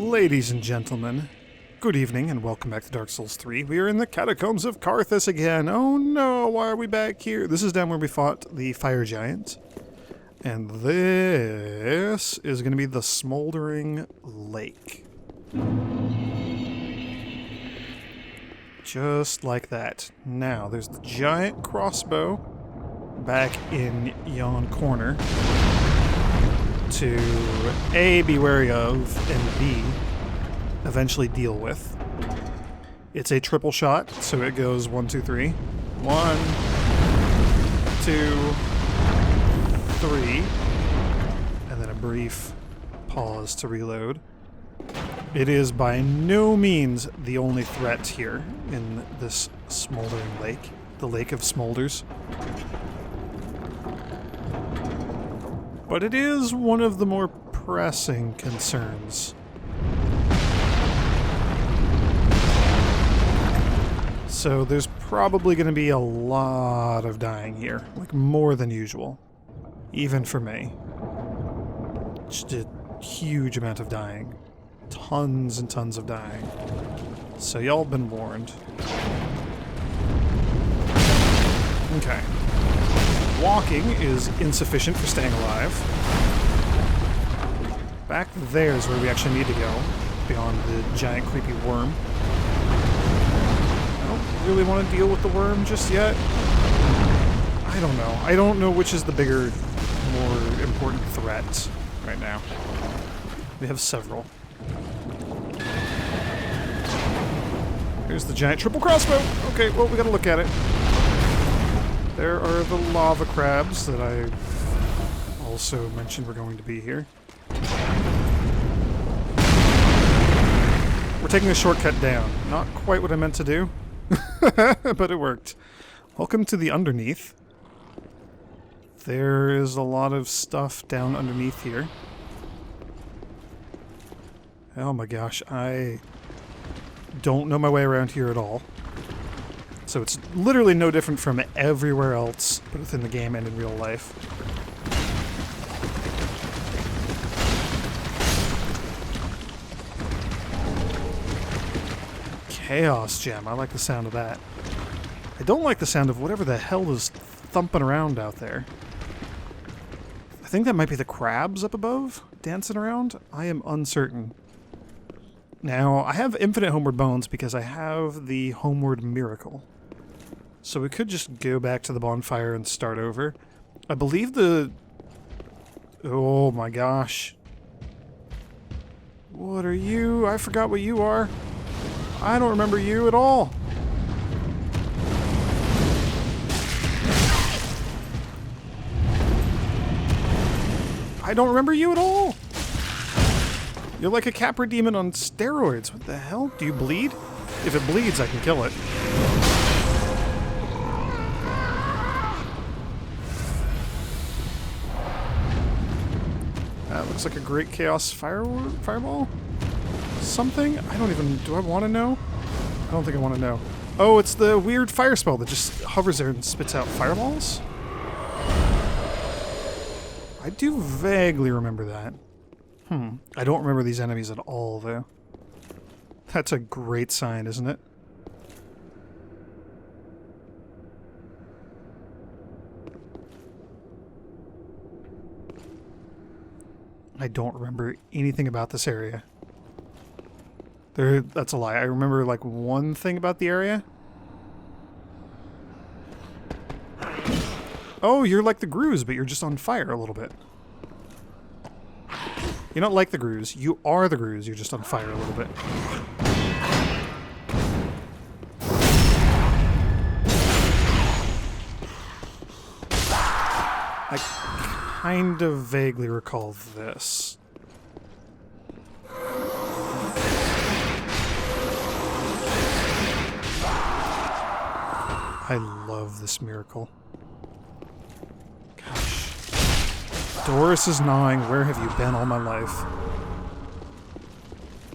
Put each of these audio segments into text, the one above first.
Ladies and gentlemen, good evening and welcome back to Dark Souls 3. We are in the Catacombs of Carthus again. Oh no, why are we back here? This is down where we fought the fire giant. And this is going to be the Smouldering Lake. Just like that. Now, there's the giant crossbow back in yon corner to A, be wary of, and B, eventually deal with. It's a triple shot, so it goes 1, 2, 3. 1, 2, 3. And then a brief pause to reload. It is by no means the only threat here in this Smouldering Lake, the Lake of Smoulders. But it is one of the more pressing concerns. So there's probably going to be a lot of dying here, like more than usual, even for me. Just a huge amount of dying. Tons and tons of dying. So y'all have been warned. Okay. Walking is insufficient for staying alive. Back there is where we actually need to go, beyond the giant creepy worm. I don't really want to deal with the worm just yet. I don't know. I don't know which is the bigger, more important threat right now. We have several. Here's the giant triple crossbow! Okay, well, we gotta look at it. There are the lava crabs that I also mentioned were going to be here. We're taking a shortcut down. Not quite what I meant to do, but it worked. Welcome to the underneath. There is a lot of stuff down underneath here. Oh my gosh, I don't know my way around here at all. So it's literally no different from everywhere else, but within the game and in real life. Chaos Gem, I like the sound of that. I don't like the sound of whatever the hell is thumping around out there. I think that might be the crabs up above, dancing around. I am uncertain. Now, I have infinite homeward bones because I have the homeward miracle. So we could just go back to the bonfire and start over. I believe the... Oh my gosh. What are you? I forgot what you are. I don't remember you at all. I don't remember you at all. You're like a Capra demon on steroids. What the hell? Do you bleed? If it bleeds, I can kill it. That looks like a great chaos fireball? Something? I don't even... Do I want to know? I don't think I want to know. Oh, it's the weird fire spell that just hovers there and spits out fireballs? I do vaguely remember that. I don't remember these enemies at all, though. That's a great sign, isn't it? I don't remember anything about this area. That's a lie. I remember, like, one thing about the area. Oh, you're like the Grooves, but you're just on fire a little bit. You're not like the Grooves. You are the Grooves. You're just on fire a little bit. I kind of vaguely recall this. I love this miracle. Gosh. Doris is gnawing, where have you been all my life?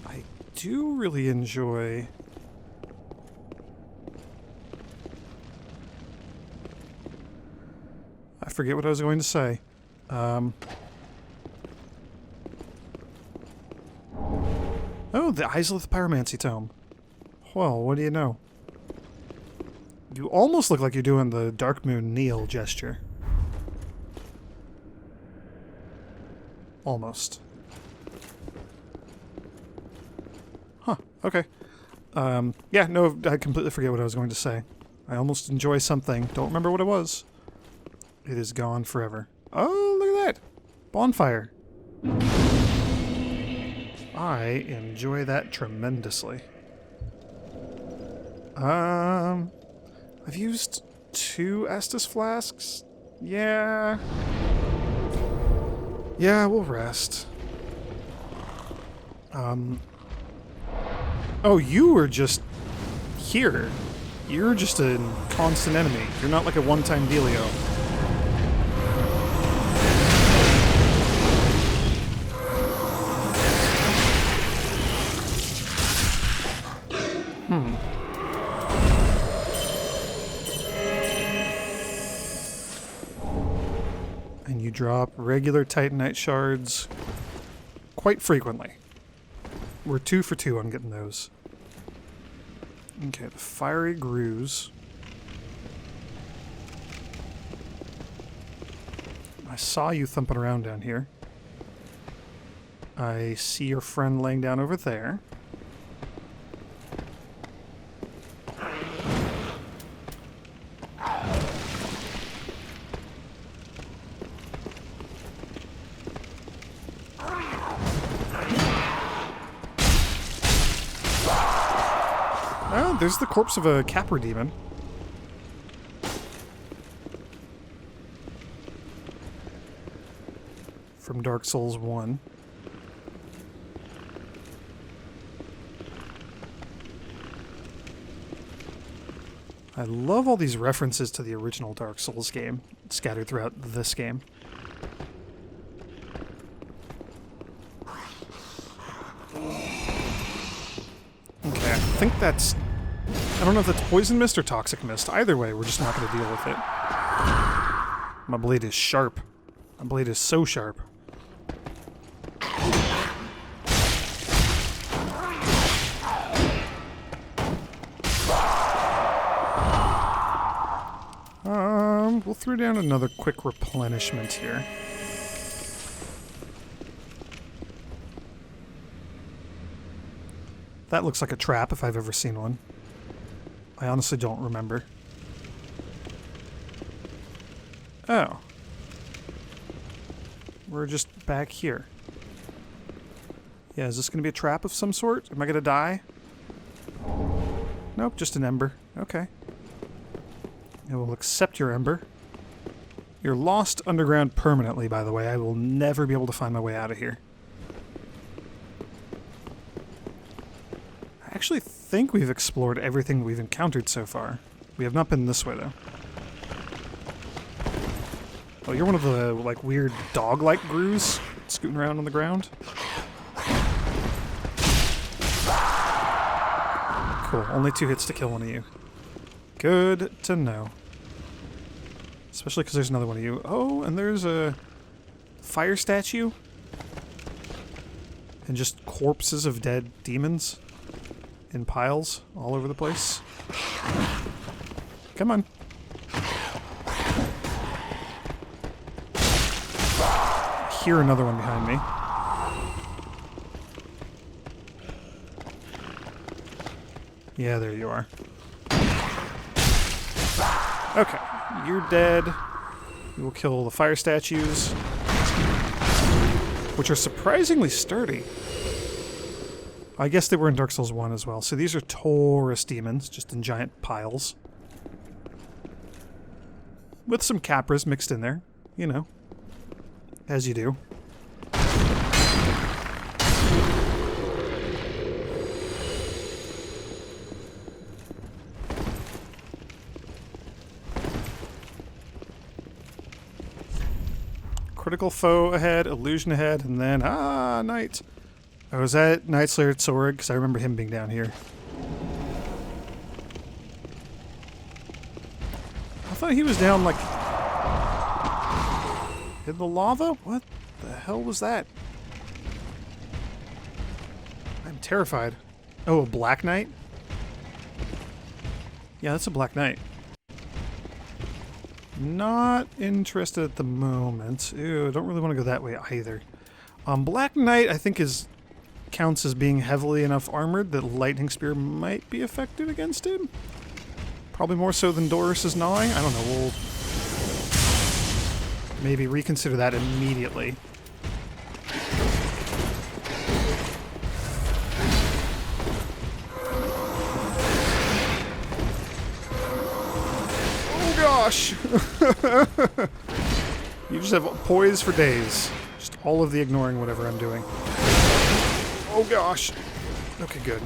I do really enjoy... I forget what I was going to say. Oh, the Islith Pyromancy Tome. Well, what do you know? You almost look like you're doing the Dark Moon kneel gesture. Almost. Huh, okay. Yeah, no, I completely forget what I was going to say. I almost enjoy something. Don't remember what it was. It is gone forever. Oh, look at that! Bonfire. I enjoy that tremendously. I've used 2 Estus flasks. Yeah. Yeah, we'll rest. Oh, you were just here. You're just a constant enemy. You're not like a one-time dealio. And you drop regular Titanite shards quite frequently. We're 2 for 2 on getting those. Okay, the fiery grooves. I saw you thumping around down here. I see your friend laying down over there. Oh, there's the corpse of a Capra demon. From Dark Souls 1. I love all these references to the original Dark Souls game, scattered throughout this game. Okay, I think that's... I don't know if that's poison mist or toxic mist. Either way, we're just not going to deal with it. My blade is sharp. My blade is so sharp. We'll throw down another quick replenishment here. That looks like a trap if I've ever seen one. I honestly don't remember. Oh. We're just back here. Yeah, is this going to be a trap of some sort? Am I going to die? Nope, just an ember. Okay. I will accept your ember. You're lost underground permanently, by the way. I will never be able to find my way out of here. I actually think we've explored everything we've encountered so far. We have not been this way, though. Oh, you're one of the, like, weird dog-like grooves scooting around on the ground? Cool. Only 2 hits to kill one of you. Good to know. Especially because there's another one of you. Oh, and there's a fire statue. And just corpses of dead demons in piles all over the place. Come on. I hear another one behind me. Yeah, there you are. Okay, you're dead. We will kill the fire statues, which are surprisingly sturdy. I guess they were in Dark Souls 1 as well. So these are Taurus demons, just in giant piles. With some Capras mixed in there, you know. As you do. Critical foe ahead, illusion ahead, and then, Knight. Oh, was that Night Slayer Sorg? Because I remember him being down here. I thought he was down, like, in the lava? What the hell was that? I'm terrified. Oh, a Black Knight? Yeah, that's a Black Knight. Not interested at the moment. Ew, don't really want to go that way either. Black Knight, I think, counts as being heavily enough armored that Lightning Spear might be effective against him. Probably more so than Doris's Gnawing. I don't know. We'll maybe reconsider that immediately. Oh gosh! You just have poise for days. Just all of the ignoring whatever I'm doing. Oh gosh! Okay, good.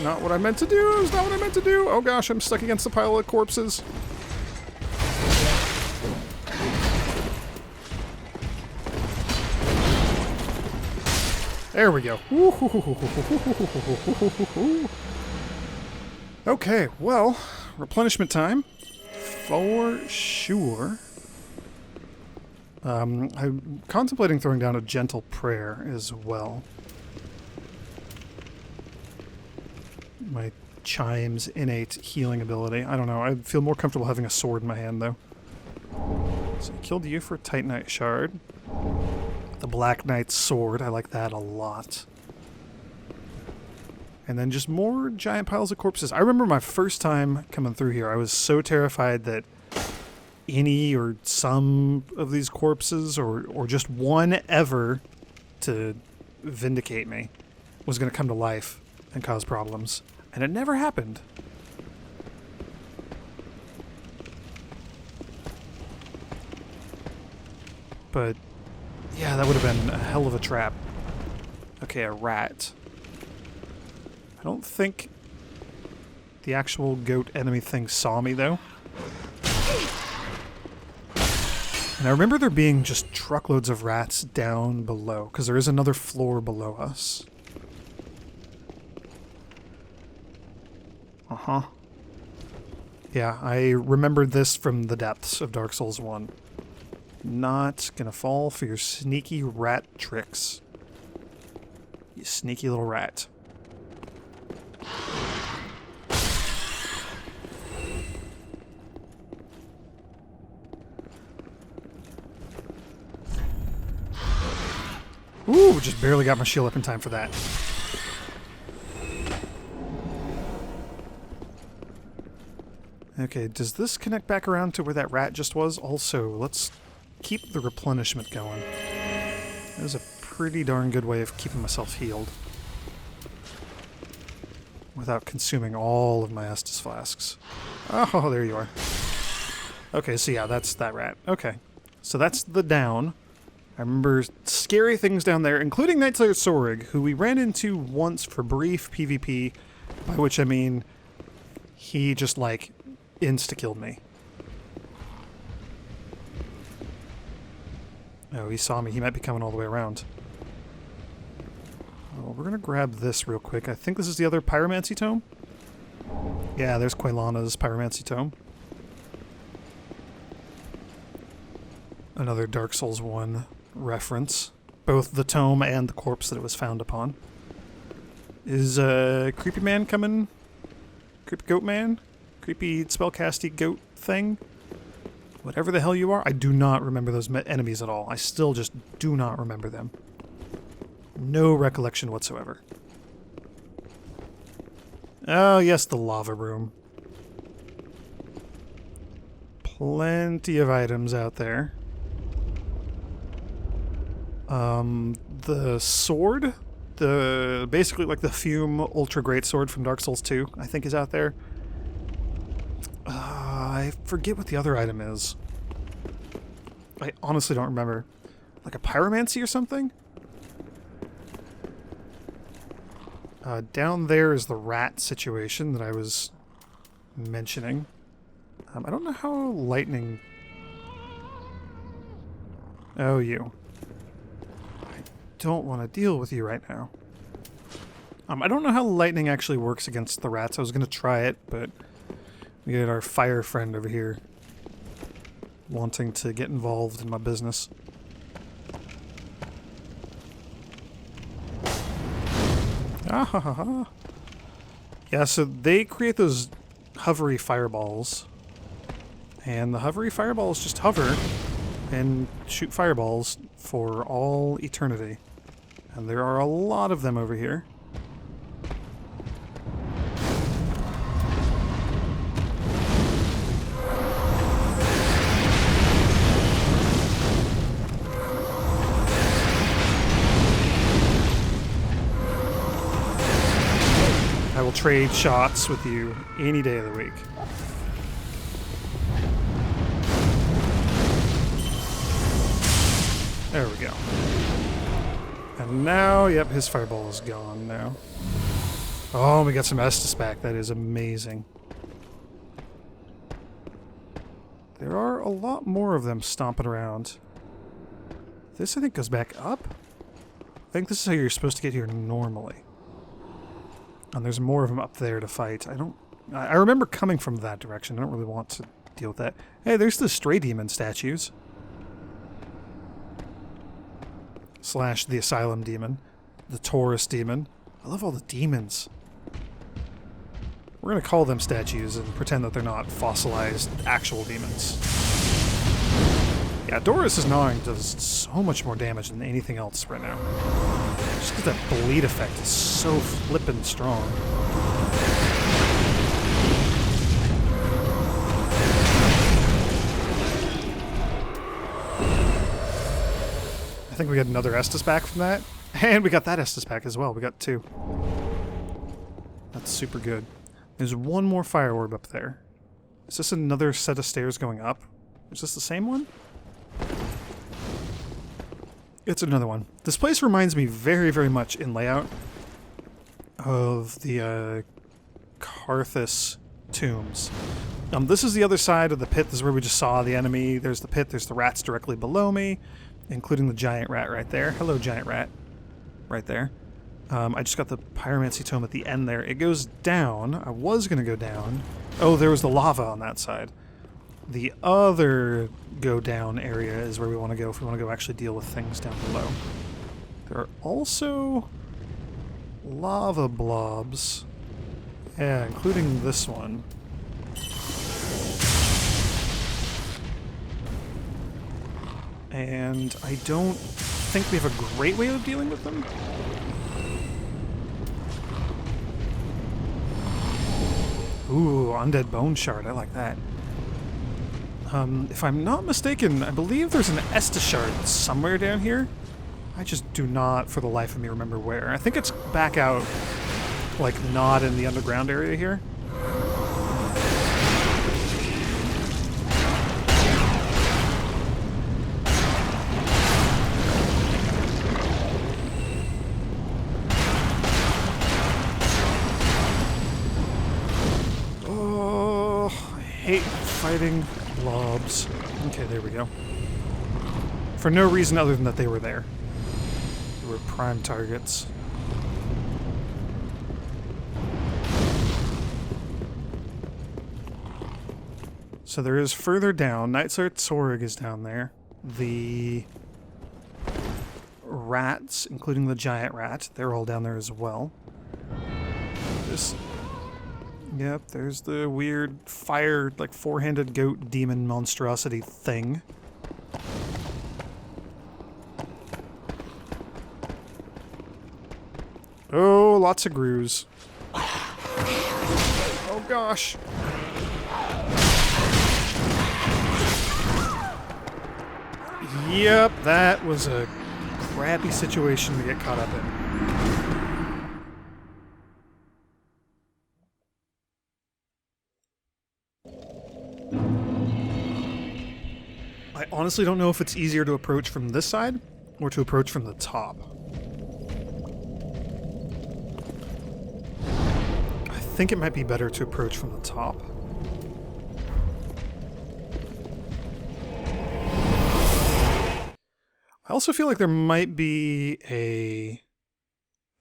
Not what I meant to do. It's not what I meant to do. Oh gosh, I'm stuck against the pile of corpses. There we go. Okay, well, replenishment time. For sure. I'm contemplating throwing down a gentle prayer as well. My chime's innate healing ability. I don't know. I feel more comfortable having a sword in my hand, though. So I killed you for a Titanite shard. The Black Knight's sword. I like that a lot. And then just more giant piles of corpses. I remember my first time coming through here. I was so terrified that any or some of these corpses, or just one ever to vindicate me, was going to come to life and cause problems. And it never happened. But, yeah, that would have been a hell of a trap. Okay, a rat. I don't think the actual goat enemy thing saw me, though. And I remember there being just truckloads of rats down below, because there is another floor below us. Uh-huh. Yeah, I remembered this from the depths of Dark Souls 1. Not gonna fall for your sneaky rat tricks. You sneaky little rat. Ooh, just barely got my shield up in time for that. Okay, does this connect back around to where that rat just was? Also, let's keep the replenishment going. That is a pretty darn good way of keeping myself healed. Without consuming all of my Estus flasks. Oh, there you are. Okay, so yeah, that's that rat. Okay, so that's the down. I remember scary things down there, including Knightslayer Sorig, who we ran into once for brief PvP, by which I mean he just, like, insta-killed me. Oh, he saw me. He might be coming all the way around. Well, we're gonna grab this real quick. I think this is the other Pyromancy Tome? Yeah, there's Quelana's Pyromancy Tome. Another Dark Souls 1 reference. Both the tome and the corpse that it was found upon. Is Creepy Man coming? Creepy Goat Man? Creepy spellcasty goat thing? Whatever the hell you are. I do not remember those enemies at all. I still just do not remember them. No recollection whatsoever. Oh yes, the lava room. Plenty of items out there. The sword, basically like the Fume Ultra Great Sword from Dark Souls 2, I think is out there. I forget what the other item is. I honestly don't remember. Like a pyromancy or something? Down there is the rat situation that I was mentioning. I don't know how lightning... Oh, you. Don't want to deal with you right now. I don't know how lightning actually works against the rats. I was going to try it, but we got our fire friend over here wanting to get involved in my business. Ah ha ha ha. Yeah, so they create those hovery fireballs. And the hovery fireballs just hover and shoot fireballs for all eternity. And there are a lot of them over here. I will trade shots with you any day of the week. There we go. And now, yep, his fireball is gone now. Oh, we got some Estus back. That is amazing. There are a lot more of them stomping around. This, I think, goes back up. I think this is how you're supposed to get here normally. And there's more of them up there to fight. I remember coming from that direction. I don't really want to deal with that. Hey, there's the stray demon statues. Slash the asylum demon. The Taurus demon. I love all the demons. We're going to call them statues and pretend that they're not fossilized actual demons. Yeah, Doris's gnawing does so much more damage than anything else right now. Just because that bleed effect is so flippin' strong. I think we got another Estus back from that. And we got that Estus back as well. We got 2. That's super good. There's one more fire orb up there. Is this another set of stairs going up? Is this the same one? It's another one. This place reminds me very, very much in layout of the Karthus tombs. This is the other side of the pit. This is where we just saw the enemy. There's the pit. There's the rats directly below me, including the giant rat right there. Hello, giant rat. Right there. I just got the pyromancy tome at the end there. It goes down. I was going to go down. Oh, there was the lava on that side. The other go down area is where we want to go if we want to go actually deal with things down below. There are also lava blobs. Yeah, including this one. And I don't think we have a great way of dealing with them. Ooh, undead bone shard. I like that. If I'm not mistaken, I believe there's an Estus shard somewhere down here. I just do not, for the life of me, remember where. I think it's back out, like, not in the underground area here. Oh, I hate fighting blobs. Okay, there we go. For no reason other than that they were there. They were prime targets. So there is further down. Nightsart Sorg is down there. The rats, including the giant rat, they're all down there as well. Yep, there's the weird fire, like, four-handed goat demon monstrosity thing. Oh, lots of grooves. Oh gosh. Yep, that was a crappy situation to get caught up in. I honestly don't know if it's easier to approach from this side or to approach from the top. I think it might be better to approach from the top. I also feel like there might be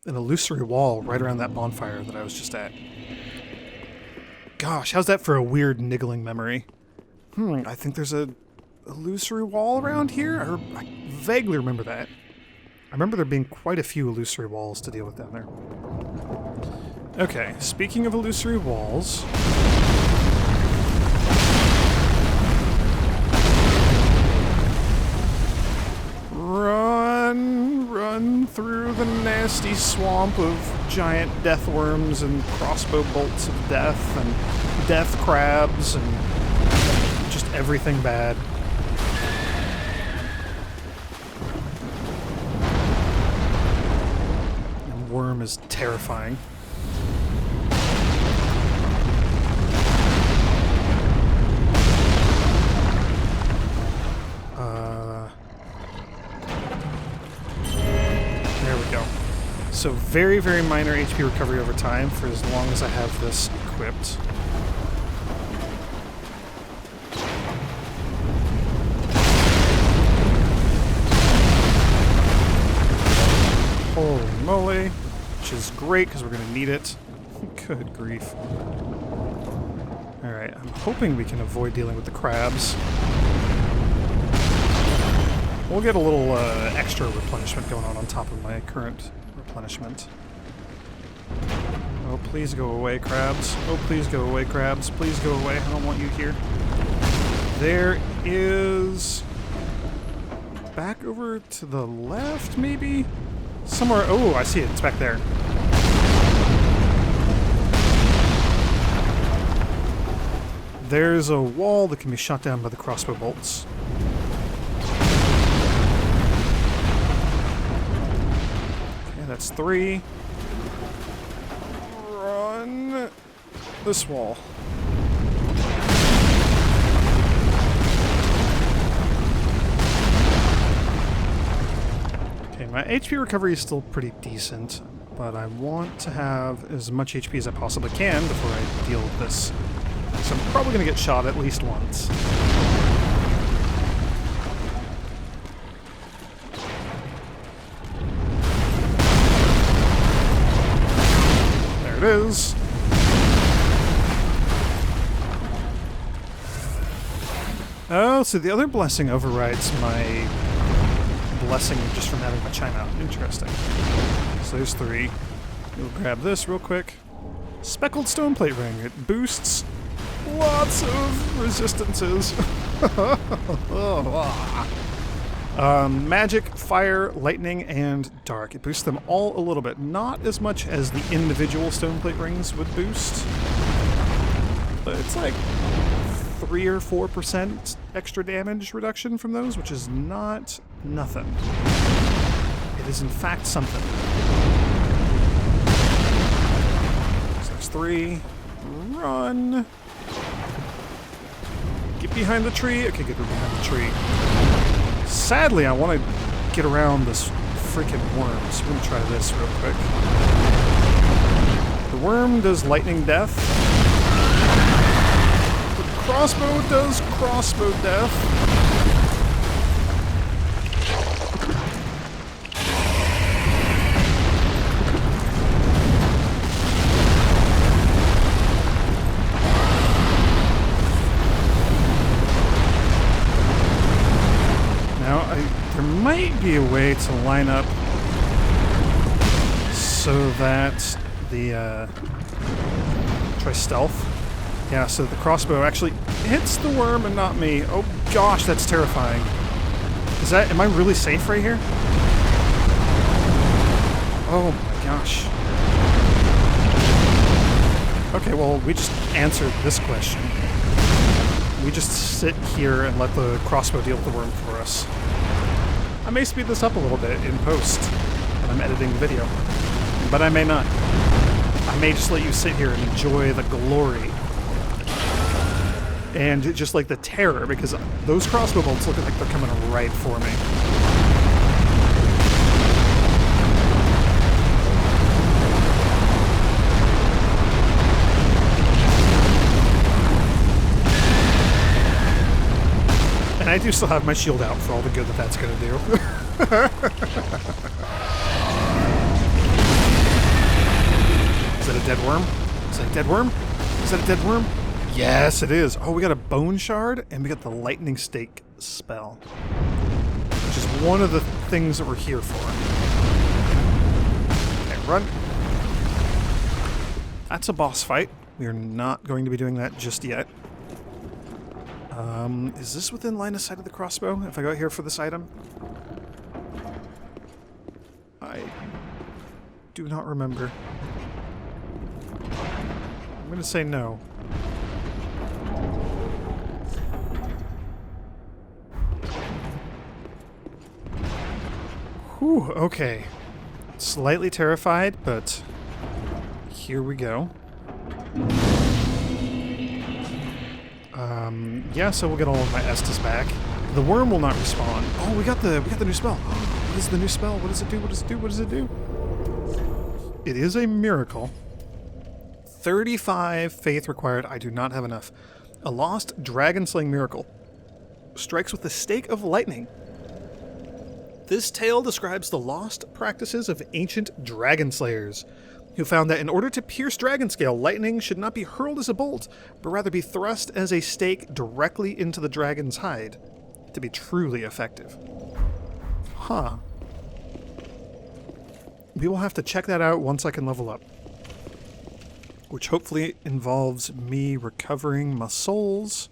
an illusory wall right around that bonfire that I was just at. Gosh, how's that for a weird niggling memory? I think there's a illusory wall around here? I vaguely remember that. I remember there being quite a few illusory walls to deal with down there. Okay, speaking of illusory walls... Run through the nasty swamp of giant death worms and crossbow bolts of death and death crabs and just everything bad. And worm is terrifying. There we go. So very, very minor HP recovery over time for as long as I have this equipped. Holy moly. Which is great because we're going to need it. Good grief. Alright, I'm hoping we can avoid dealing with the crabs. We'll get a little extra replenishment going on top of my current replenishment. Oh, please go away, crabs. Oh, please go away, crabs. Please go away. I don't want you here. There is... back over to the left, maybe? Somewhere... oh, I see it. It's back there. There's a wall that can be shot down by the crossbow bolts. That's 3. Run this wall. Okay, my HP recovery is still pretty decent, but I want to have as much HP as I possibly can before I deal with this. So I'm probably going to get shot at least once. Is. Oh, so the other blessing overrides my blessing just from having my chime out. Interesting. So there's 3. We'll grab this real quick. Speckled stone plate ring. It boosts lots of resistances. Magic, fire, lightning, and dark. It boosts them all a little bit. Not as much as the individual stone plate rings would boost. But it's like 3 or 4% extra damage reduction from those, which is not nothing. It is in fact something. So there's 3. Run. Get behind the tree. Okay, get behind the tree. Sadly, I want to get around this freaking worm, so we're going to try this real quick. The worm does lightning death. The crossbow does crossbow death. There might be a way to line up so that the try stealth. Yeah, so the crossbow actually hits the worm and not me. Oh gosh, that's terrifying. Am I really safe right here? Oh my gosh. Okay, well, we just answered this question. We just sit here and let the crossbow deal with the worm for us. I may speed this up a little bit in post when I'm editing the video, but I may not. I may just let you sit here and enjoy the glory and just like the terror, because those crossbow bolts look like they're coming right for me. And I do still have my shield out for all the good that that's going to do. Is that a dead worm? Is that a dead worm? Is that a dead worm? Yes, it is. Oh, we got a bone shard, and we got the lightning stake spell, which is one of the things that we're here for. Okay, run. That's a boss fight. We are not going to be doing that just yet. Is this within line of sight of the crossbow? If I go out here for this item? I do not remember. I'm going to say no. Whew, okay. Slightly terrified, but here we go. Yeah, so we'll get all of my Estus back. The worm will not respawn. Oh, we got the new spell. What is the new spell? What does it do? What does it do? What does it do? It is a miracle. 35 faith required. I do not have enough. A lost dragon-slaying miracle. Strikes with the stake of lightning. This tale describes the lost practices of ancient dragon slayers, who found that in order to pierce dragon scale, lightning should not be hurled as a bolt, but rather be thrust as a stake directly into the dragon's hide to be truly effective. Huh. We will have to check that out once I can level up. Which hopefully involves me recovering my souls,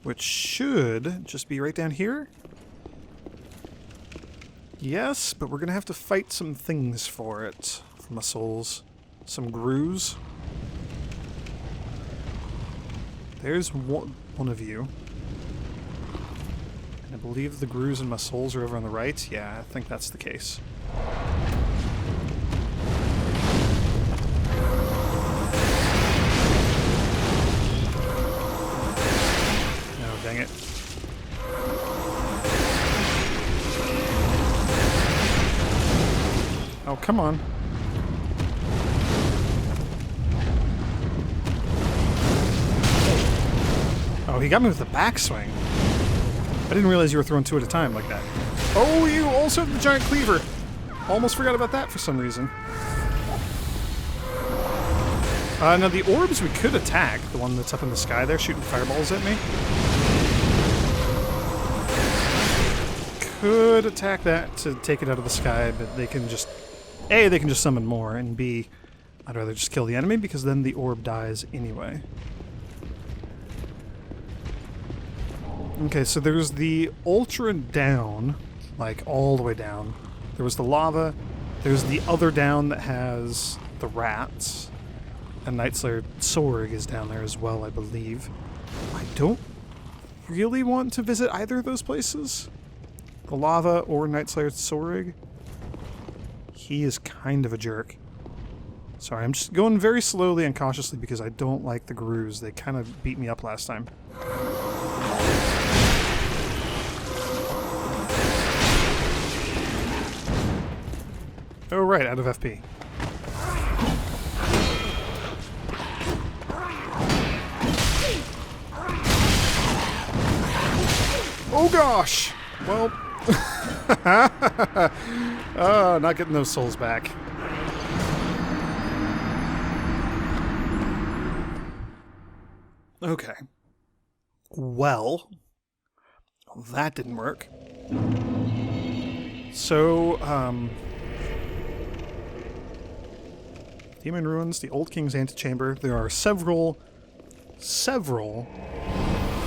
which should just be right down here. Yes, but we're going to have to fight some things for it. For my souls. Some grooves. There's one of you. And I believe the grooves and my souls are over on the right. Yeah, I think that's the case. Oh, dang it. Oh, come on. Oh, he got me with the backswing. I didn't realize you were throwing two at a time like that. Oh, you also have the giant cleaver. Almost forgot about that for some reason. Now the orbs we could attack. The one that's up in the sky there shooting fireballs at me. Could attack that to take it out of the sky, but they can just... A, they can just summon more, and B, I'd rather just kill the enemy because then the orb dies anyway. Okay, so there's the ultra down, like all the way down. There was the lava. There's the other down that has the rats. And Nightslayer Sorg is down there as well, I believe. I don't really want to visit either of those places. The lava or Nightslayer Sorg. He is kind of a jerk. Sorry, I'm just going very slowly and cautiously because I don't like the grooves. They kind of beat me up last time. Oh, right, out of FP. Oh, gosh! Well... oh, not getting those souls back. Okay. Well, that didn't work. So, Demon Ruins, the Old King's Antechamber. There are several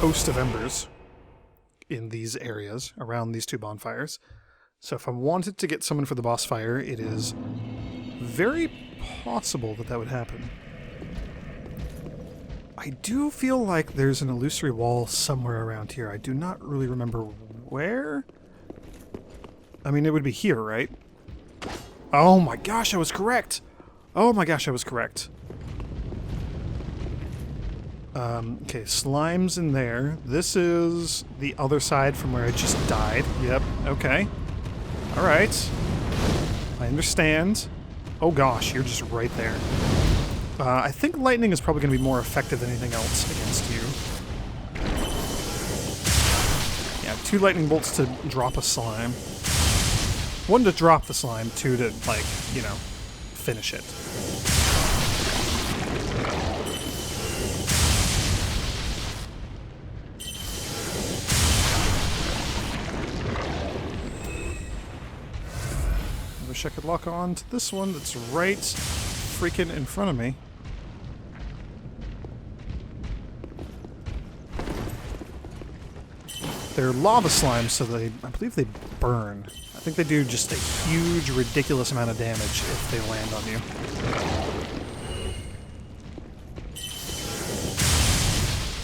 Host of Embers in these areas, around these two bonfires. So if I wanted to get someone for the boss fire, it is very possible that that would happen. I do feel like there's an illusory wall somewhere around here. I do not really remember where. I mean, it would be here, right? Oh my gosh, I was correct! Oh my gosh, I was correct. Okay, slime's in there. This is the other side from where I just died. Yep, okay. Alright. I understand. Oh gosh, you're just right there. I think lightning is probably going to be more effective than anything else against you. Yeah, 2 lightning bolts to drop a slime. 1 to drop the slime, 2 to, like, you know, finish it. I wish I could lock on to this one that's right freaking in front of me. They're lava slimes, so I believe they burn. I think they do just a huge, ridiculous amount of damage if they land on you.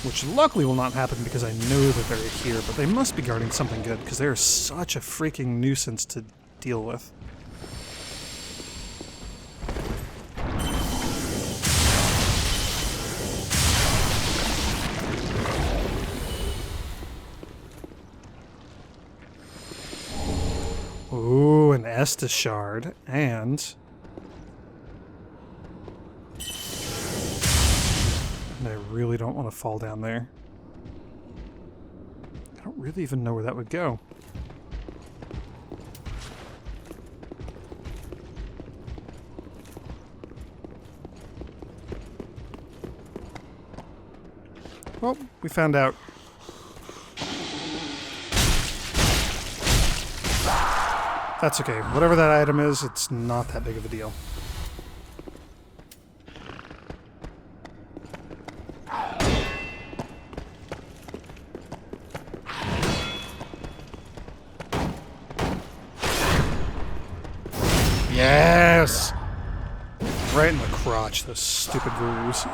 Which luckily will not happen because I know that they're here, but they must be guarding something good because they're such a freaking nuisance to deal with. Ooh, an Estus shard, and I really don't want to fall down there. I don't really even know where that would go. Well, we found out. That's okay. Whatever that item is, it's not that big of a deal. Yes! Right in the crotch, those stupid gurus.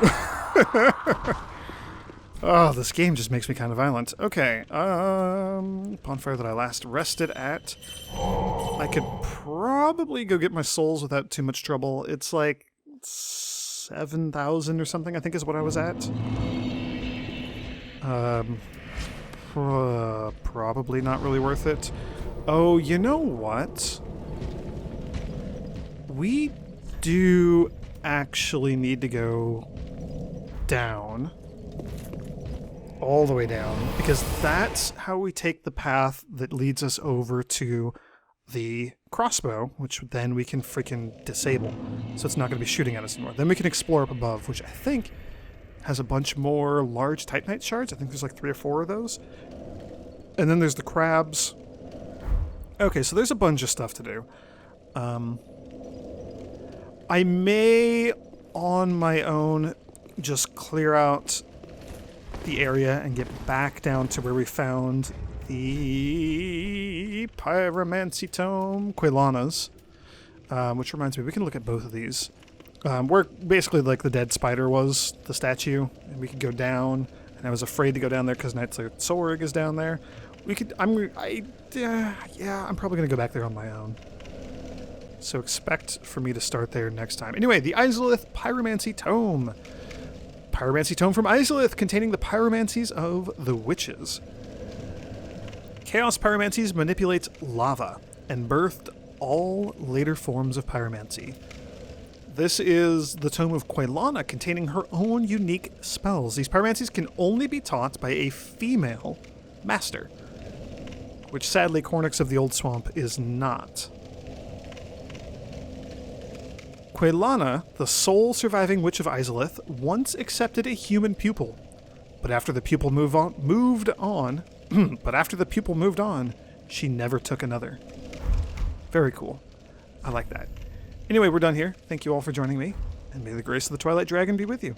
Oh, this game just makes me kind of violent. Okay, bonfire that I last rested at. I could probably go get my souls without too much trouble. It's like 7,000 or something, I think is what I was at. Probably not really worth it. Oh, you know what? We do actually need to go down. All the way down, because that's how we take the path that leads us over to the crossbow, which then we can freaking disable. So it's not going to be shooting at us anymore. Then we can explore up above, which I think has a bunch more large Titanite shards. I think there's like 3 or 4 of those. And then there's the crabs. Okay, so there's a bunch of stuff to do. I may, on my own, just clear out the area and get back down to where we found the Pyromancy Tome Quelanas, which reminds me, we can look at both of these. Where basically like the dead spider was, the statue, and we could go down, and I was afraid to go down there because Knight's Sorg is down there. We could, yeah, I'm probably gonna go back there on my own. So expect for me to start there next time. Anyway, the Izalith Pyromancy Tome. Pyromancy Tome from Izalith, containing the pyromancies of the witches. Chaos Pyromancies manipulates lava and birthed all later forms of pyromancy. This is the Tome of Quelana, containing her own unique spells. These pyromancies can only be taught by a female master, which sadly Cornix of the Old Swamp is not. Quelana, the sole surviving witch of Izalith, once accepted a human pupil, but after the pupil moved on, she never took another. Very cool. I like that. Anyway, we're done here. Thank you all for joining me, and may the grace of the Twilight Dragon be with you.